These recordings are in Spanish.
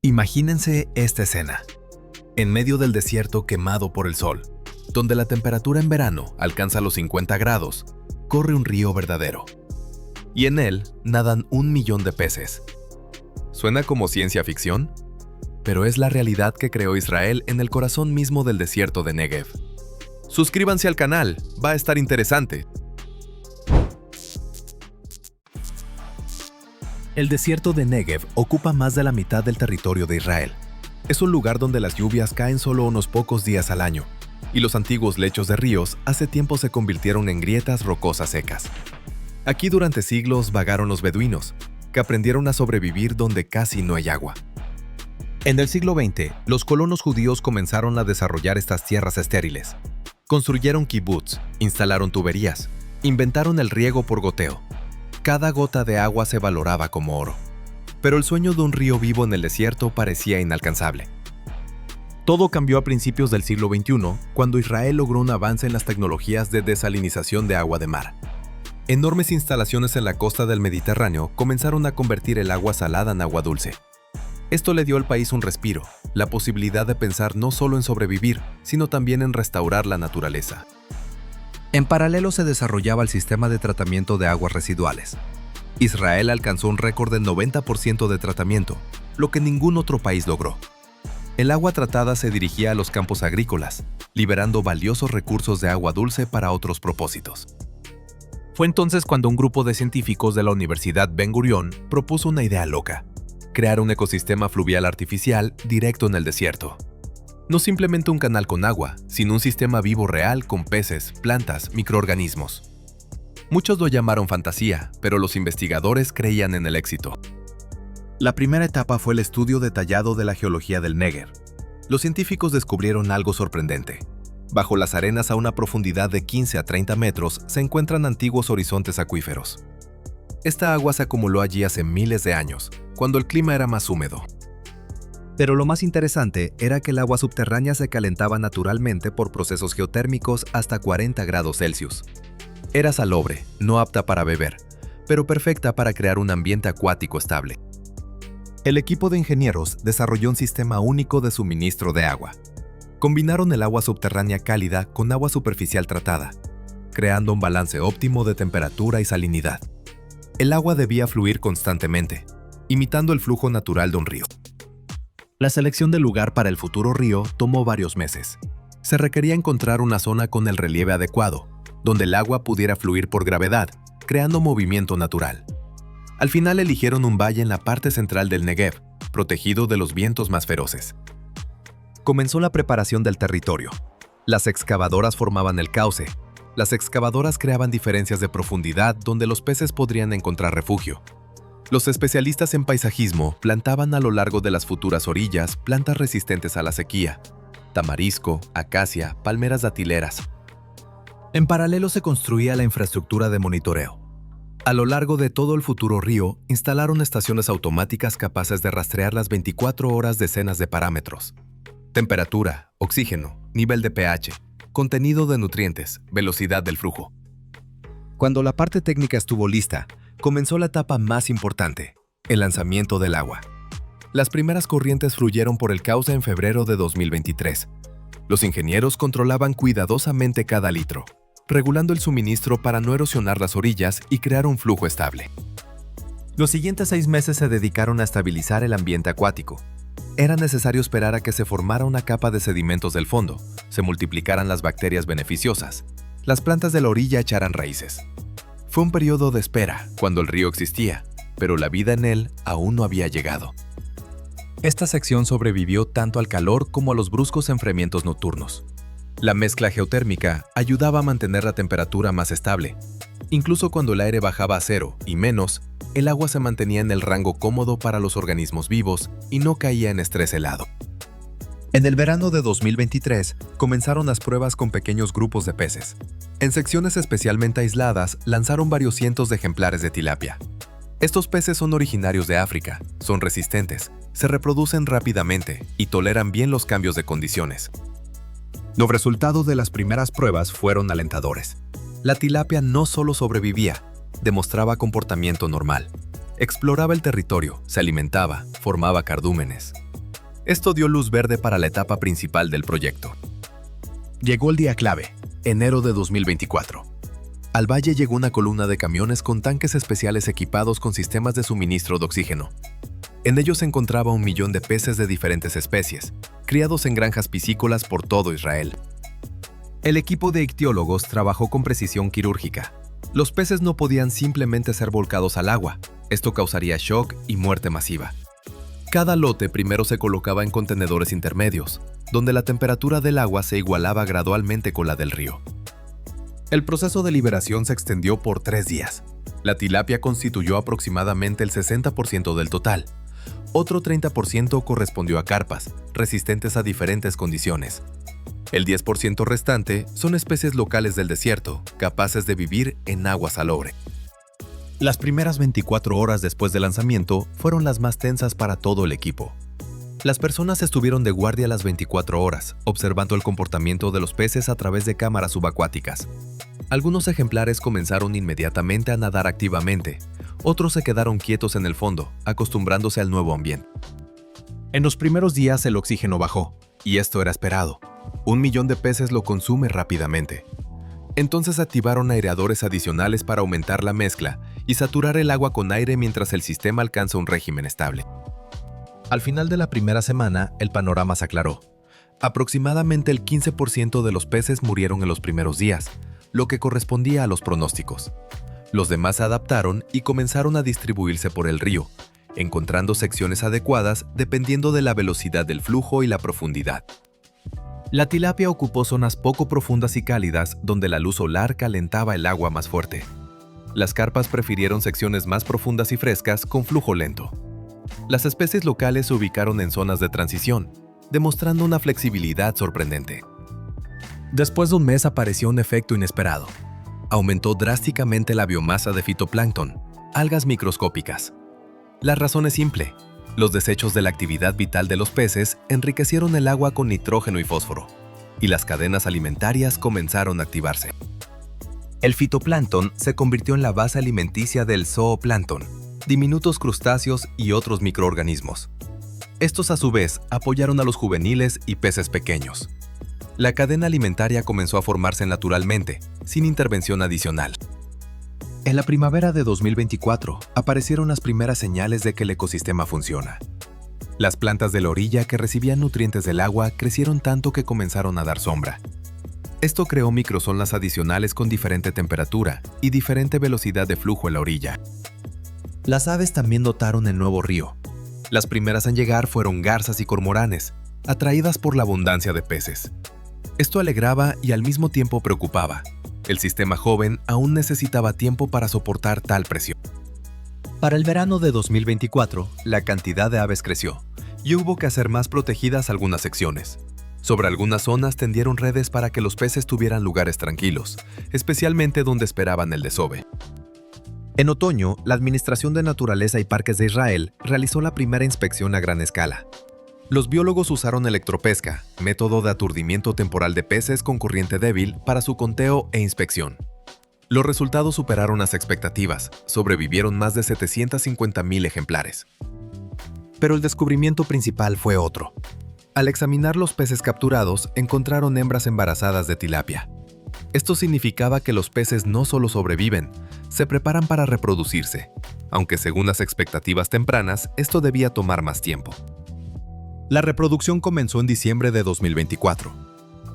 Imagínense esta escena. En medio del desierto quemado por el sol, donde la temperatura en verano alcanza los 50 grados, corre un río verdadero. Y en él nadan 1 millón de peces. ¿Suena como ciencia ficción? Pero es la realidad que creó Israel en el corazón mismo del desierto de Negev. Suscríbanse al canal, va a estar interesante. El desierto de Negev ocupa más de la mitad del territorio de Israel. Es un lugar donde las lluvias caen solo unos pocos días al año, y los antiguos lechos de ríos hace tiempo se convirtieron en grietas rocosas secas. Aquí durante siglos vagaron los beduinos, que aprendieron a sobrevivir donde casi no hay agua. En el siglo XX, los colonos judíos comenzaron a desarrollar estas tierras estériles. Construyeron kibutz, instalaron tuberías, inventaron el riego por goteo. Cada gota de agua se valoraba como oro. Pero el sueño de un río vivo en el desierto parecía inalcanzable. Todo cambió a principios del siglo XXI, cuando Israel logró un avance en las tecnologías de desalinización de agua de mar. Enormes instalaciones en la costa del Mediterráneo comenzaron a convertir el agua salada en agua dulce. Esto le dio al país un respiro, la posibilidad de pensar no solo en sobrevivir, sino también en restaurar la naturaleza. En paralelo se desarrollaba el sistema de tratamiento de aguas residuales. Israel alcanzó un récord del 90% de tratamiento, lo que ningún otro país logró. El agua tratada se dirigía a los campos agrícolas, liberando valiosos recursos de agua dulce para otros propósitos. Fue entonces cuando un grupo de científicos de la Universidad Ben Gurión propuso una idea loca: crear un ecosistema fluvial artificial directo en el desierto. No simplemente un canal con agua, sino un sistema vivo real con peces, plantas, microorganismos. Muchos lo llamaron fantasía, pero los investigadores creían en el éxito. La primera etapa fue el estudio detallado de la geología del Negev. Los científicos descubrieron algo sorprendente. Bajo las arenas a una profundidad de 15 a 30 metros se encuentran antiguos horizontes acuíferos. Esta agua se acumuló allí hace miles de años, cuando el clima era más húmedo. Pero lo más interesante era que el agua subterránea se calentaba naturalmente por procesos geotérmicos hasta 40 grados Celsius. Era salobre, no apta para beber, pero perfecta para crear un ambiente acuático estable. El equipo de ingenieros desarrolló un sistema único de suministro de agua. Combinaron el agua subterránea cálida con agua superficial tratada, creando un balance óptimo de temperatura y salinidad. El agua debía fluir constantemente, imitando el flujo natural de un río. La selección del lugar para el futuro río tomó varios meses. Se requería encontrar una zona con el relieve adecuado, donde el agua pudiera fluir por gravedad, creando movimiento natural. Al final eligieron un valle en la parte central del Negev, protegido de los vientos más feroces. Comenzó la preparación del territorio. Las excavadoras formaban el cauce. Las excavadoras creaban diferencias de profundidad donde los peces podrían encontrar refugio. Los especialistas en paisajismo plantaban a lo largo de las futuras orillas plantas resistentes a la sequía: tamarisco, acacia, palmeras datileras. En paralelo se construía la infraestructura de monitoreo. A lo largo de todo el futuro río, instalaron estaciones automáticas capaces de rastrear las 24 horas decenas de parámetros: temperatura, oxígeno, nivel de pH, contenido de nutrientes, velocidad del flujo. Cuando la parte técnica estuvo lista, comenzó la etapa más importante: el lanzamiento del agua. Las primeras corrientes fluyeron por el cauce en febrero de 2023. Los ingenieros controlaban cuidadosamente cada litro, regulando el suministro para no erosionar las orillas y crear un flujo estable. Los siguientes 6 meses se dedicaron a estabilizar el ambiente acuático. Era necesario esperar a que se formara una capa de sedimentos del fondo, se multiplicaran las bacterias beneficiosas, las plantas de la orilla echaran raíces. Fue un periodo de espera cuando el río existía, pero la vida en él aún no había llegado. Esta sección sobrevivió tanto al calor como a los bruscos enfriamientos nocturnos. La mezcla geotérmica ayudaba a mantener la temperatura más estable. Incluso cuando el aire bajaba a 0 y menos, el agua se mantenía en el rango cómodo para los organismos vivos y no caía en estrés helado. En el verano de 2023, comenzaron las pruebas con pequeños grupos de peces. En secciones especialmente aisladas, lanzaron varios cientos de ejemplares de tilapia. Estos peces son originarios de África, son resistentes, se reproducen rápidamente y toleran bien los cambios de condiciones. Los resultados de las primeras pruebas fueron alentadores. La tilapia no solo sobrevivía, demostraba comportamiento normal. Exploraba el territorio, se alimentaba, formaba cardúmenes. Esto dio luz verde para la etapa principal del proyecto. Llegó el día clave, enero de 2024. Al valle llegó una columna de camiones con tanques especiales equipados con sistemas de suministro de oxígeno. En ellos se encontraba 1 millón de peces de diferentes especies, criados en granjas piscícolas por todo Israel. El equipo de ictiólogos trabajó con precisión quirúrgica. Los peces no podían simplemente ser volcados al agua. Esto causaría shock y muerte masiva. Cada lote primero se colocaba en contenedores intermedios, donde la temperatura del agua se igualaba gradualmente con la del río. El proceso de liberación se extendió por 3 días. La tilapia constituyó aproximadamente el 60% del total. Otro 30% correspondió a carpas, resistentes a diferentes condiciones. El 10% restante son especies locales del desierto, capaces de vivir en agua salobre. Las primeras 24 horas después del lanzamiento fueron las más tensas para todo el equipo. Las personas estuvieron de guardia las 24 horas, observando el comportamiento de los peces a través de cámaras subacuáticas. Algunos ejemplares comenzaron inmediatamente a nadar activamente, otros se quedaron quietos en el fondo, acostumbrándose al nuevo ambiente. En los primeros días el oxígeno bajó, y esto era esperado. 1 millón de peces lo consume rápidamente. Entonces activaron aireadores adicionales para aumentar la mezcla y saturar el agua con aire mientras el sistema alcanza un régimen estable. Al final de la primera semana, el panorama se aclaró. Aproximadamente el 15% de los peces murieron en los primeros días, lo que correspondía a los pronósticos. Los demás se adaptaron y comenzaron a distribuirse por el río, encontrando secciones adecuadas dependiendo de la velocidad del flujo y la profundidad. La tilapia ocupó zonas poco profundas y cálidas donde la luz solar calentaba el agua más fuerte. Las carpas prefirieron secciones más profundas y frescas con flujo lento. Las especies locales se ubicaron en zonas de transición, demostrando una flexibilidad sorprendente. Después de un mes apareció un efecto inesperado. Aumentó drásticamente la biomasa de fitoplancton, algas microscópicas. La razón es simple. Los desechos de la actividad vital de los peces enriquecieron el agua con nitrógeno y fósforo, y las cadenas alimentarias comenzaron a activarse. El fitoplancton se convirtió en la base alimenticia del zooplancton, diminutos crustáceos y otros microorganismos. Estos a su vez apoyaron a los juveniles y peces pequeños. La cadena alimentaria comenzó a formarse naturalmente, sin intervención adicional. En la primavera de 2024 aparecieron las primeras señales de que el ecosistema funciona. Las plantas de la orilla que recibían nutrientes del agua crecieron tanto que comenzaron a dar sombra. Esto creó microzonas adicionales con diferente temperatura y diferente velocidad de flujo en la orilla. Las aves también notaron el nuevo río. Las primeras en llegar fueron garzas y cormoranes, atraídas por la abundancia de peces. Esto alegraba y al mismo tiempo preocupaba. El sistema joven aún necesitaba tiempo para soportar tal presión. Para el verano de 2024, la cantidad de aves creció y hubo que hacer más protegidas algunas secciones. Sobre algunas zonas tendieron redes para que los peces tuvieran lugares tranquilos, especialmente donde esperaban el desove. En otoño, la Administración de Naturaleza y Parques de Israel realizó la primera inspección a gran escala. Los biólogos usaron electropesca, método de aturdimiento temporal de peces con corriente débil, para su conteo e inspección. Los resultados superaron las expectativas, sobrevivieron más de 750,000 ejemplares. Pero el descubrimiento principal fue otro. Al examinar los peces capturados, encontraron hembras embarazadas de tilapia. Esto significaba que los peces no solo sobreviven, se preparan para reproducirse, aunque según las expectativas tempranas, esto debía tomar más tiempo. La reproducción comenzó en diciembre de 2024.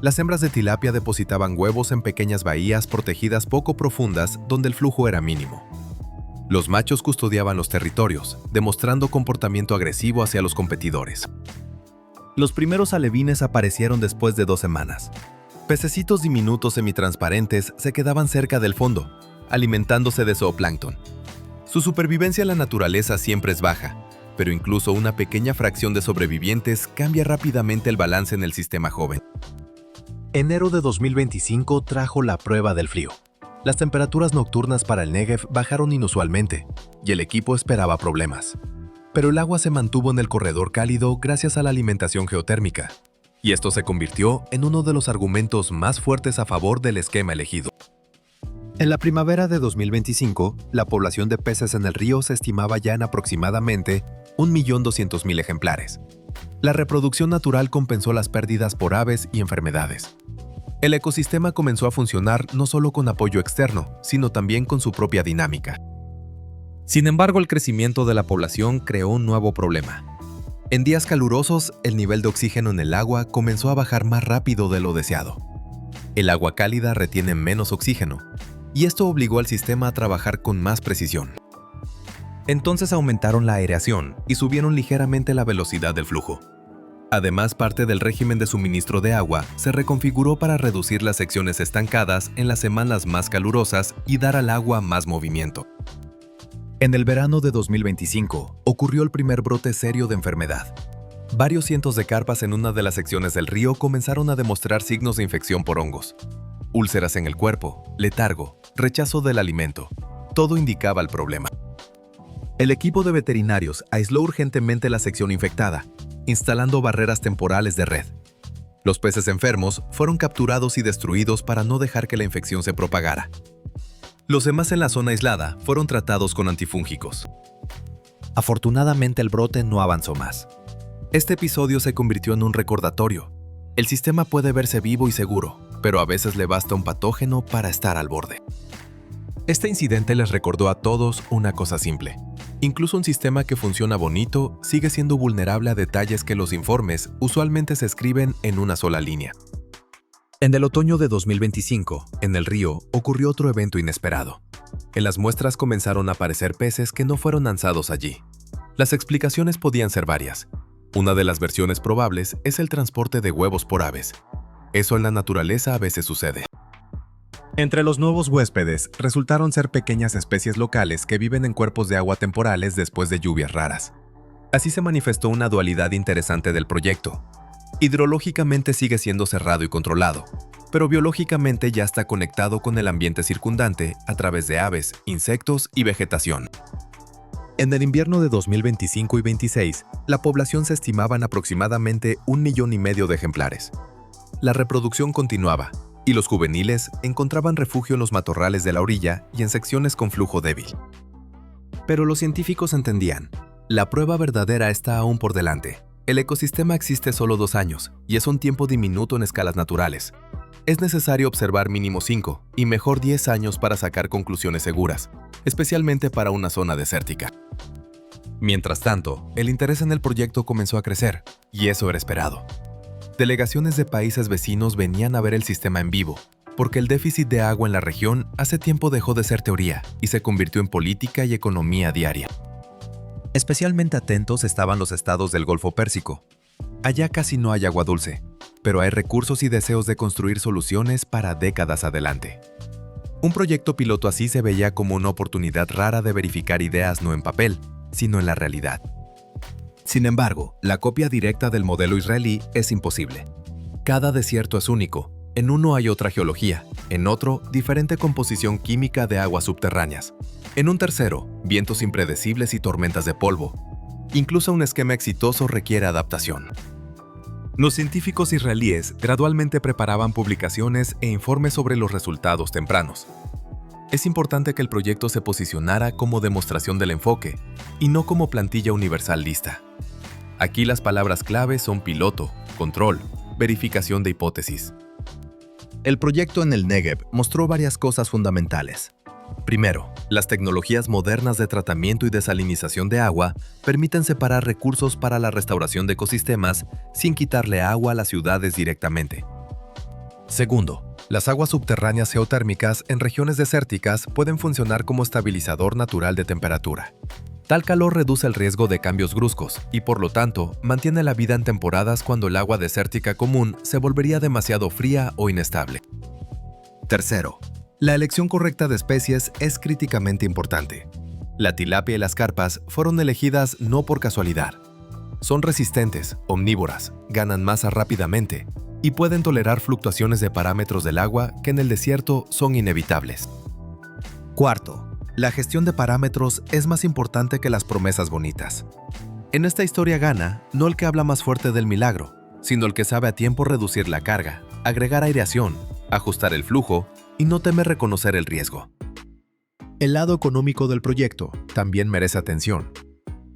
Las hembras de tilapia depositaban huevos en pequeñas bahías protegidas poco profundas donde el flujo era mínimo. Los machos custodiaban los territorios, demostrando comportamiento agresivo hacia los competidores. Los primeros alevines aparecieron después de 2 semanas. Pececitos diminutos semitransparentes se quedaban cerca del fondo, alimentándose de zooplancton. Su supervivencia en la naturaleza siempre es baja, pero incluso una pequeña fracción de sobrevivientes cambia rápidamente el balance en el sistema joven. Enero de 2025 trajo la prueba del frío. Las temperaturas nocturnas para el Negev bajaron inusualmente, y el equipo esperaba problemas. Pero el agua se mantuvo en el corredor cálido gracias a la alimentación geotérmica, y esto se convirtió en uno de los argumentos más fuertes a favor del esquema elegido. En la primavera de 2025, la población de peces en el río se estimaba ya en aproximadamente 1.200.000 ejemplares. La reproducción natural compensó las pérdidas por aves y enfermedades. El ecosistema comenzó a funcionar no solo con apoyo externo, sino también con su propia dinámica. Sin embargo, el crecimiento de la población creó un nuevo problema. En días calurosos, el nivel de oxígeno en el agua comenzó a bajar más rápido de lo deseado. El agua cálida retiene menos oxígeno, y esto obligó al sistema a trabajar con más precisión. Entonces aumentaron la aireación y subieron ligeramente la velocidad del flujo. Además, parte del régimen de suministro de agua se reconfiguró para reducir las secciones estancadas en las semanas más calurosas y dar al agua más movimiento. En el verano de 2025, ocurrió el primer brote serio de enfermedad. Varios cientos de carpas en una de las secciones del río comenzaron a demostrar signos de infección por hongos. Úlceras en el cuerpo, letargo, rechazo del alimento. Todo indicaba el problema. El equipo de veterinarios aisló urgentemente la sección infectada, instalando barreras temporales de red. Los peces enfermos fueron capturados y destruidos para no dejar que la infección se propagara. Los demás en la zona aislada fueron tratados con antifúngicos. Afortunadamente, el brote no avanzó más. Este episodio se convirtió en un recordatorio. El sistema puede verse vivo y seguro, pero a veces le basta un patógeno para estar al borde. Este incidente les recordó a todos una cosa simple. Incluso un sistema que funciona bonito sigue siendo vulnerable a detalles que los informes usualmente se escriben en una sola línea. En el otoño de 2025, en el río, ocurrió otro evento inesperado. En las muestras comenzaron a aparecer peces que no fueron lanzados allí. Las explicaciones podían ser varias. Una de las versiones probables es el transporte de huevos por aves. Eso en la naturaleza a veces sucede. Entre los nuevos huéspedes resultaron ser pequeñas especies locales que viven en cuerpos de agua temporales después de lluvias raras. Así se manifestó una dualidad interesante del proyecto. Hidrológicamente sigue siendo cerrado y controlado, pero biológicamente ya está conectado con el ambiente circundante a través de aves, insectos y vegetación. En el invierno de 2025 y 26, la población se estimaba en aproximadamente 1,5 millones de ejemplares. La reproducción continuaba, y los juveniles encontraban refugio en los matorrales de la orilla y en secciones con flujo débil. Pero los científicos entendían, la prueba verdadera está aún por delante. El ecosistema existe solo 2 años, y es un tiempo diminuto en escalas naturales. Es necesario observar mínimo 5 y mejor 10 años para sacar conclusiones seguras, especialmente para una zona desértica. Mientras tanto, el interés en el proyecto comenzó a crecer, y eso era esperado. Delegaciones de países vecinos venían a ver el sistema en vivo, porque el déficit de agua en la región hace tiempo dejó de ser teoría y se convirtió en política y economía diaria. Especialmente atentos estaban los estados del Golfo Pérsico. Allá casi no hay agua dulce, pero hay recursos y deseos de construir soluciones para décadas adelante. Un proyecto piloto así se veía como una oportunidad rara de verificar ideas no en papel, sino en la realidad. Sin embargo, la copia directa del modelo israelí es imposible. Cada desierto es único. En uno hay otra geología, en otro, diferente composición química de aguas subterráneas. En un tercero, vientos impredecibles y tormentas de polvo. Incluso un esquema exitoso requiere adaptación. Los científicos israelíes gradualmente preparaban publicaciones e informes sobre los resultados tempranos. Es importante que el proyecto se posicionara como demostración del enfoque y no como plantilla universal lista. Aquí las palabras clave son piloto, control, verificación de hipótesis. El proyecto en el Negev mostró varias cosas fundamentales. Primero, las tecnologías modernas de tratamiento y desalinización de agua permiten separar recursos para la restauración de ecosistemas sin quitarle agua a las ciudades directamente. Segundo, las aguas subterráneas geotérmicas en regiones desérticas pueden funcionar como estabilizador natural de temperatura. Tal calor reduce el riesgo de cambios bruscos y, por lo tanto, mantiene la vida en temporadas cuando el agua desértica común se volvería demasiado fría o inestable. Tercero, la elección correcta de especies es críticamente importante. La tilapia y las carpas fueron elegidas no por casualidad. Son resistentes, omnívoras, ganan masa rápidamente y pueden tolerar fluctuaciones de parámetros del agua que en el desierto son inevitables. Cuarto, la gestión de parámetros es más importante que las promesas bonitas. En esta historia gana no el que habla más fuerte del milagro, sino el que sabe a tiempo reducir la carga, agregar aireación, ajustar el flujo y no teme reconocer el riesgo. El lado económico del proyecto también merece atención.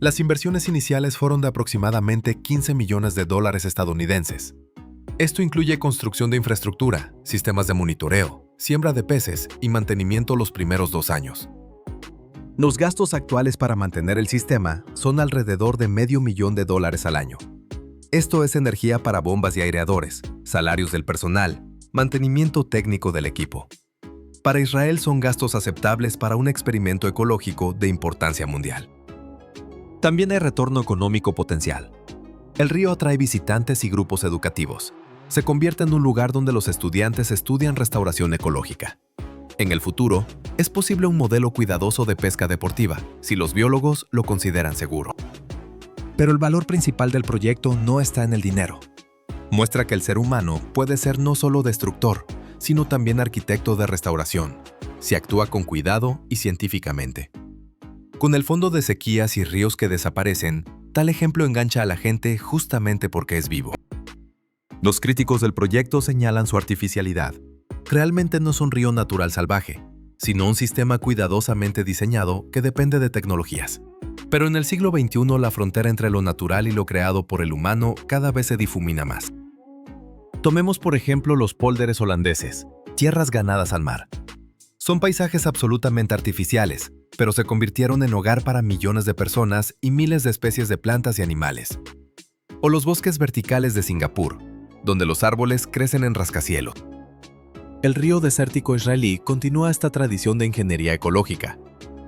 Las inversiones iniciales fueron de aproximadamente 15 millones de dólares estadounidenses. Esto incluye construcción de infraestructura, sistemas de monitoreo, siembra de peces y mantenimiento los primeros 2 años. Los gastos actuales para mantener el sistema son alrededor de $500,000 al año. Esto es energía para bombas y aireadores, salarios del personal, mantenimiento técnico del equipo. Para Israel son gastos aceptables para un experimento ecológico de importancia mundial. También hay retorno económico potencial. El río atrae visitantes y grupos educativos. Se convierte en un lugar donde los estudiantes estudian restauración ecológica. En el futuro, es posible un modelo cuidadoso de pesca deportiva, si los biólogos lo consideran seguro. Pero el valor principal del proyecto no está en el dinero. Muestra que el ser humano puede ser no solo destructor, sino también arquitecto de restauración, si actúa con cuidado y científicamente. Con el fondo de sequías y ríos que desaparecen, tal ejemplo engancha a la gente justamente porque es vivo. Los críticos del proyecto señalan su artificialidad. Realmente no es un río natural salvaje, sino un sistema cuidadosamente diseñado que depende de tecnologías. Pero en el siglo XXI la frontera entre lo natural y lo creado por el humano cada vez se difumina más. Tomemos por ejemplo los pólderes holandeses, tierras ganadas al mar. Son paisajes absolutamente artificiales, pero se convirtieron en hogar para millones de personas y miles de especies de plantas y animales. O los bosques verticales de Singapur, donde los árboles crecen en rascacielos. El río desértico israelí continúa esta tradición de ingeniería ecológica.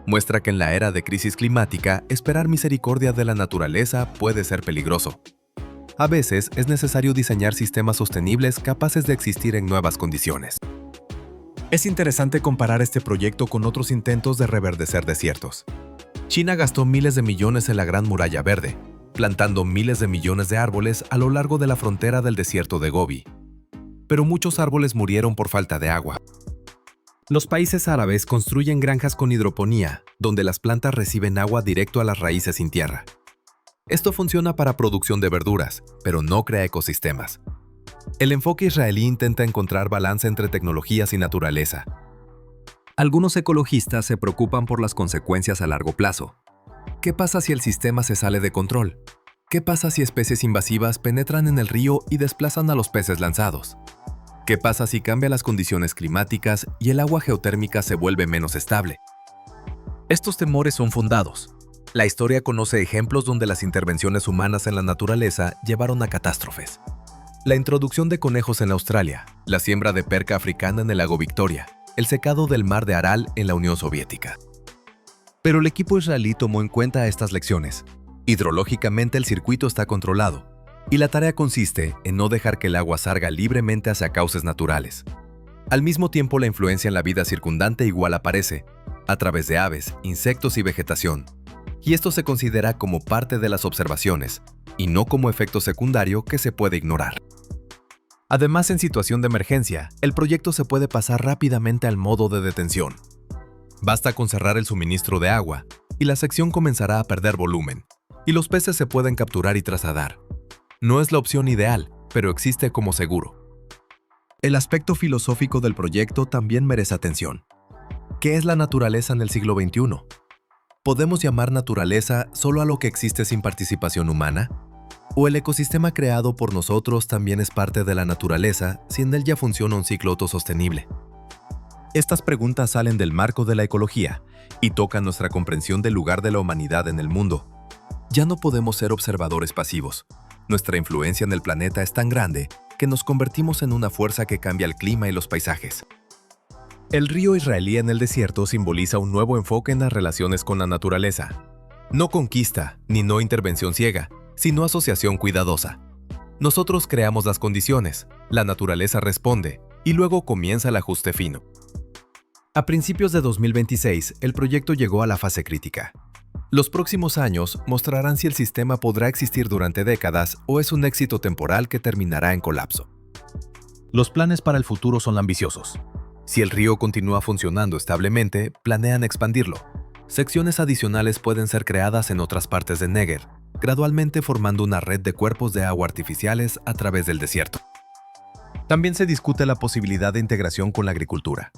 Muestra que en la era de crisis climática, esperar misericordia de la naturaleza puede ser peligroso. A veces es necesario diseñar sistemas sostenibles capaces de existir en nuevas condiciones. Es interesante comparar este proyecto con otros intentos de reverdecer desiertos. China gastó miles de millones en la Gran Muralla Verde, plantando miles de millones de árboles a lo largo de la frontera del desierto de Gobi. Pero muchos árboles murieron por falta de agua. Los países árabes construyen granjas con hidroponía, donde las plantas reciben agua directo a las raíces sin tierra. Esto funciona para producción de verduras, pero no crea ecosistemas. El enfoque israelí intenta encontrar balance entre tecnologías y naturaleza. Algunos ecologistas se preocupan por las consecuencias a largo plazo. ¿Qué pasa si el sistema se sale de control? ¿Qué pasa si especies invasivas penetran en el río y desplazan a los peces lanzados? ¿Qué pasa si cambian las condiciones climáticas y el agua geotérmica se vuelve menos estable? Estos temores son fundados. La historia conoce ejemplos donde las intervenciones humanas en la naturaleza llevaron a catástrofes. La introducción de conejos en Australia, la siembra de perca africana en el lago Victoria, el secado del mar de Aral en la Unión Soviética. Pero el equipo israelí tomó en cuenta estas lecciones. Hidrológicamente el circuito está controlado, y la tarea consiste en no dejar que el agua salga libremente hacia cauces naturales. Al mismo tiempo, la influencia en la vida circundante igual aparece, a través de aves, insectos y vegetación. Y esto se considera como parte de las observaciones, y no como efecto secundario que se puede ignorar. Además, en situación de emergencia, el proyecto se puede pasar rápidamente al modo de detención. Basta con cerrar el suministro de agua, y la sección comenzará a perder volumen, y los peces se pueden capturar y trasladar. No es la opción ideal, pero existe como seguro. El aspecto filosófico del proyecto también merece atención. ¿Qué es la naturaleza en el siglo XXI? ¿Podemos llamar naturaleza solo a lo que existe sin participación humana? ¿O el ecosistema creado por nosotros también es parte de la naturaleza si en él ya funciona un ciclo autosostenible? Estas preguntas salen del marco de la ecología y tocan nuestra comprensión del lugar de la humanidad en el mundo. Ya no podemos ser observadores pasivos. Nuestra influencia en el planeta es tan grande que nos convertimos en una fuerza que cambia el clima y los paisajes. El río israelí en el desierto simboliza un nuevo enfoque en las relaciones con la naturaleza. No conquista, ni no intervención ciega, sino asociación cuidadosa. Nosotros creamos las condiciones, la naturaleza responde, y luego comienza el ajuste fino. A principios de 2026, el proyecto llegó a la fase crítica. Los próximos años mostrarán si el sistema podrá existir durante décadas o es un éxito temporal que terminará en colapso. Los planes para el futuro son ambiciosos. Si el río continúa funcionando establemente, planean expandirlo. Secciones adicionales pueden ser creadas en otras partes de Negev, gradualmente formando una red de cuerpos de agua artificiales a través del desierto. También se discute la posibilidad de integración con la agricultura.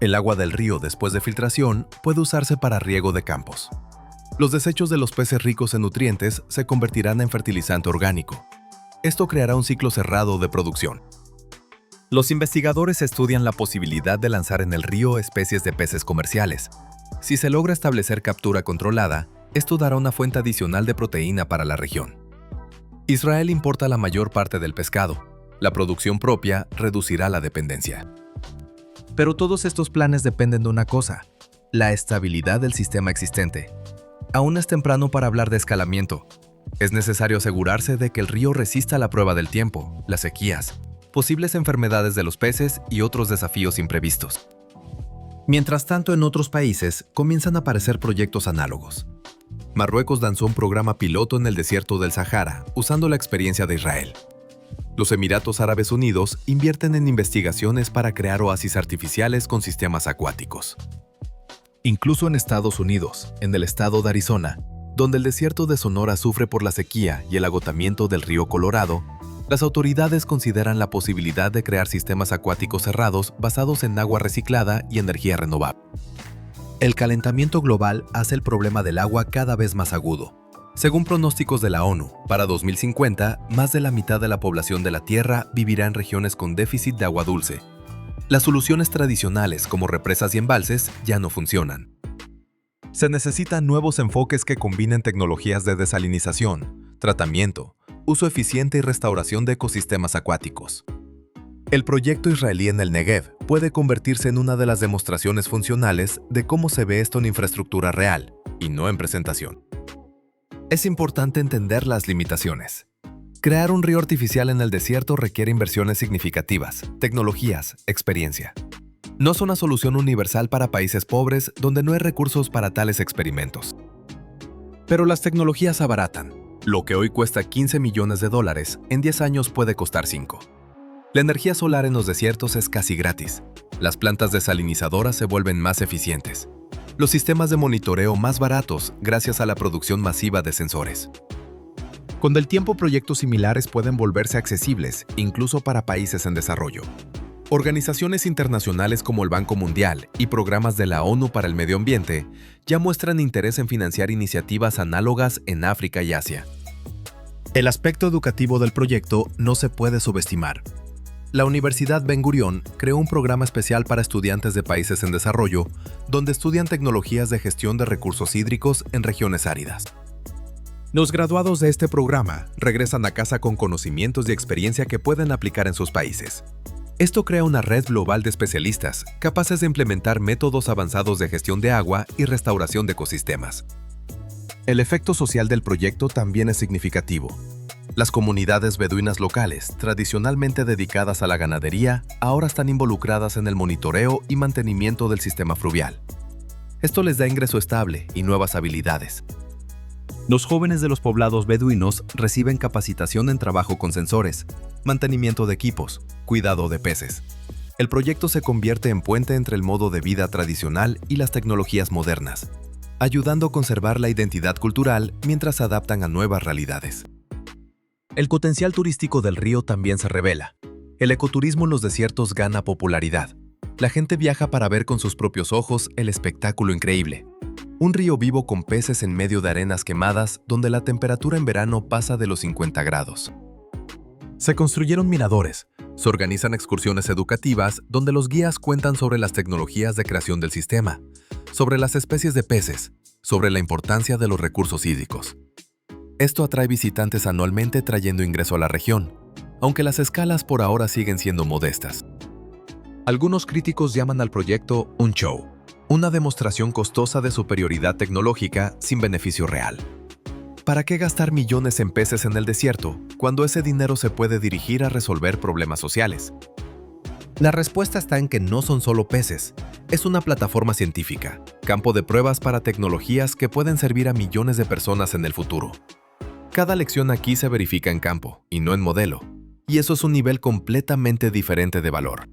El agua del río después de filtración puede usarse para riego de campos. Los desechos de los peces ricos en nutrientes se convertirán en fertilizante orgánico. Esto creará un ciclo cerrado de producción. Los investigadores estudian la posibilidad de lanzar en el río especies de peces comerciales. Si se logra establecer captura controlada, esto dará una fuente adicional de proteína para la región. Israel importa la mayor parte del pescado. La producción propia reducirá la dependencia. Pero todos estos planes dependen de una cosa: la estabilidad del sistema existente. Aún es temprano para hablar de escalamiento. Es necesario asegurarse de que el río resista la prueba del tiempo, las sequías, posibles enfermedades de los peces y otros desafíos imprevistos. Mientras tanto, en otros países comienzan a aparecer proyectos análogos. Marruecos lanzó un programa piloto en el desierto del Sahara, usando la experiencia de Israel. Los Emiratos Árabes Unidos invierten en investigaciones para crear oasis artificiales con sistemas acuáticos. Incluso en Estados Unidos, en el estado de Arizona, donde el desierto de Sonora sufre por la sequía y el agotamiento del río Colorado, las autoridades consideran la posibilidad de crear sistemas acuáticos cerrados basados en agua reciclada y energía renovable. El calentamiento global hace el problema del agua cada vez más agudo. Según pronósticos de la ONU, para 2050, más de la mitad de la población de la Tierra vivirá en regiones con déficit de agua dulce. Las soluciones tradicionales como represas y embalses ya no funcionan. Se necesitan nuevos enfoques que combinen tecnologías de desalinización, tratamiento, uso eficiente y restauración de ecosistemas acuáticos. El proyecto israelí en el Negev puede convertirse en una de las demostraciones funcionales de cómo se ve esto en infraestructura real, y no en presentación. Es importante entender las limitaciones. Crear un río artificial en el desierto requiere inversiones significativas, tecnologías, experiencia. No es una solución universal para países pobres donde no hay recursos para tales experimentos. Pero las tecnologías abaratan. Lo que hoy cuesta $15 millones, en 10 años puede costar 5. La energía solar en los desiertos es casi gratis. Las plantas desalinizadoras se vuelven más eficientes. Los sistemas de monitoreo más baratos gracias a la producción masiva de sensores. Con el tiempo, proyectos similares pueden volverse accesibles, incluso para países en desarrollo. Organizaciones internacionales como el Banco Mundial y programas de la ONU para el Medio Ambiente ya muestran interés en financiar iniciativas análogas en África y Asia. El aspecto educativo del proyecto no se puede subestimar. La Universidad Ben Gurión creó un programa especial para estudiantes de países en desarrollo, donde estudian tecnologías de gestión de recursos hídricos en regiones áridas. Los graduados de este programa regresan a casa con conocimientos y experiencia que pueden aplicar en sus países. Esto crea una red global de especialistas capaces de implementar métodos avanzados de gestión de agua y restauración de ecosistemas. El efecto social del proyecto también es significativo. Las comunidades beduinas locales, tradicionalmente dedicadas a la ganadería, ahora están involucradas en el monitoreo y mantenimiento del sistema fluvial. Esto les da ingreso estable y nuevas habilidades. Los jóvenes de los poblados beduinos reciben capacitación en trabajo con sensores, mantenimiento de equipos, cuidado de peces. El proyecto se convierte en puente entre el modo de vida tradicional y las tecnologías modernas, ayudando a conservar la identidad cultural mientras se adaptan a nuevas realidades. El potencial turístico del río también se revela. El ecoturismo en los desiertos gana popularidad. La gente viaja para ver con sus propios ojos el espectáculo increíble. Un río vivo con peces en medio de arenas quemadas donde la temperatura en verano pasa de los 50 grados. Se construyeron miradores, se organizan excursiones educativas donde los guías cuentan sobre las tecnologías de creación del sistema, sobre las especies de peces, sobre la importancia de los recursos hídricos. Esto atrae visitantes anualmente trayendo ingreso a la región, aunque las escalas por ahora siguen siendo modestas. Algunos críticos llaman al proyecto un show, una demostración costosa de superioridad tecnológica sin beneficio real. ¿Para qué gastar millones en peces en el desierto cuando ese dinero se puede dirigir a resolver problemas sociales? La respuesta está en que no son solo peces, es una plataforma científica, campo de pruebas para tecnologías que pueden servir a millones de personas en el futuro. Cada lección aquí se verifica en campo y no en modelo, y eso es un nivel completamente diferente de valor.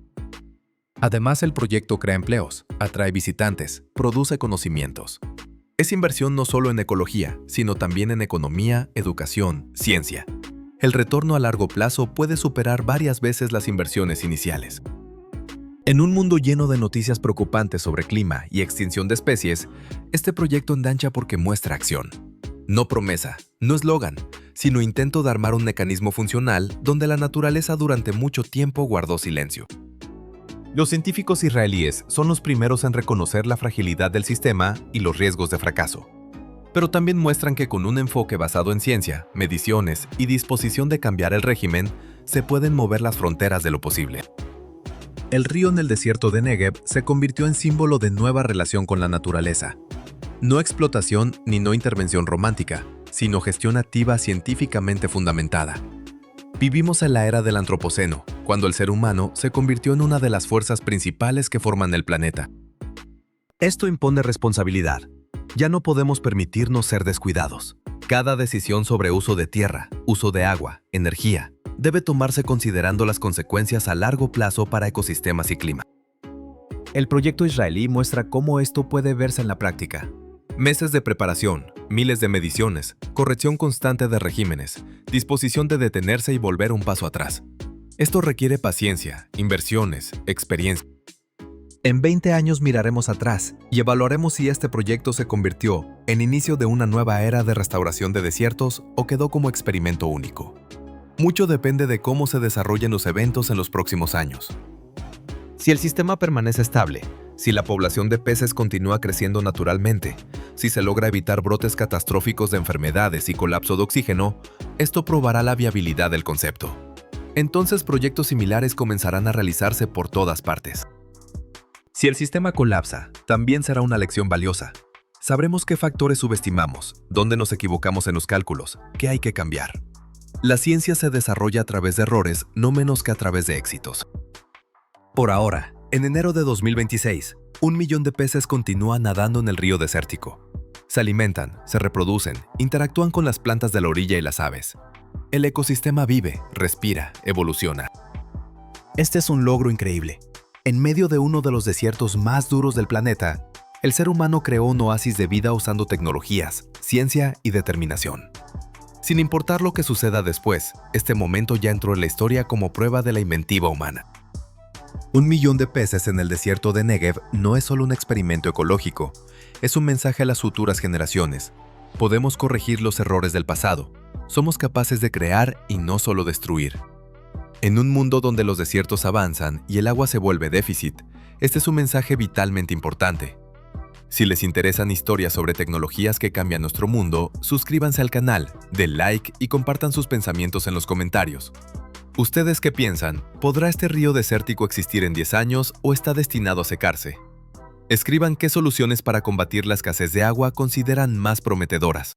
Además, el proyecto crea empleos, atrae visitantes, produce conocimientos. Es inversión no solo en ecología, sino también en economía, educación, ciencia. El retorno a largo plazo puede superar varias veces las inversiones iniciales. En un mundo lleno de noticias preocupantes sobre clima y extinción de especies, este proyecto engancha porque muestra acción. No promesa, no eslogan, sino intento de armar un mecanismo funcional donde la naturaleza durante mucho tiempo guardó silencio. Los científicos israelíes son los primeros en reconocer la fragilidad del sistema y los riesgos de fracaso. Pero también muestran que con un enfoque basado en ciencia, mediciones y disposición de cambiar el régimen, se pueden mover las fronteras de lo posible. El río en el desierto de Negev se convirtió en símbolo de nueva relación con la naturaleza. No explotación ni no intervención romántica, sino gestión activa científicamente fundamentada. Vivimos en la era del antropoceno, cuando el ser humano se convirtió en una de las fuerzas principales que forman el planeta. Esto impone responsabilidad. Ya no podemos permitirnos ser descuidados. Cada decisión sobre uso de tierra, uso de agua, energía, debe tomarse considerando las consecuencias a largo plazo para ecosistemas y clima. El proyecto israelí muestra cómo esto puede verse en la práctica. Meses de preparación, miles de mediciones, corrección constante de regímenes, disposición de detenerse y volver un paso atrás. Esto requiere paciencia, inversiones, experiencia. En 20 años miraremos atrás y evaluaremos si este proyecto se convirtió en inicio de una nueva era de restauración de desiertos o quedó como experimento único. Mucho depende de cómo se desarrollen los eventos en los próximos años. Si el sistema permanece estable, si la población de peces continúa creciendo naturalmente, si se logra evitar brotes catastróficos de enfermedades y colapso de oxígeno, esto probará la viabilidad del concepto. Entonces proyectos similares comenzarán a realizarse por todas partes. Si el sistema colapsa, también será una lección valiosa. Sabremos qué factores subestimamos, dónde nos equivocamos en los cálculos, qué hay que cambiar. La ciencia se desarrolla a través de errores, no menos que a través de éxitos. Por ahora, en enero de 2026, 1 millón de peces continúan nadando en el río desértico. Se alimentan, se reproducen, interactúan con las plantas de la orilla y las aves. El ecosistema vive, respira, evoluciona. Este es un logro increíble. En medio de uno de los desiertos más duros del planeta, el ser humano creó un oasis de vida usando tecnologías, ciencia y determinación. Sin importar lo que suceda después, este momento ya entró en la historia como prueba de la inventiva humana. 1 millón de peces en el desierto de Negev no es solo un experimento ecológico, es un mensaje a las futuras generaciones. Podemos corregir los errores del pasado. Somos capaces de crear y no solo destruir. En un mundo donde los desiertos avanzan y el agua se vuelve déficit, este es un mensaje vitalmente importante. Si les interesan historias sobre tecnologías que cambian nuestro mundo, suscríbanse al canal, den like y compartan sus pensamientos en los comentarios. ¿Ustedes qué piensan? ¿Podrá este río desértico existir en 10 años o está destinado a secarse? Escriban qué soluciones para combatir la escasez de agua consideran más prometedoras.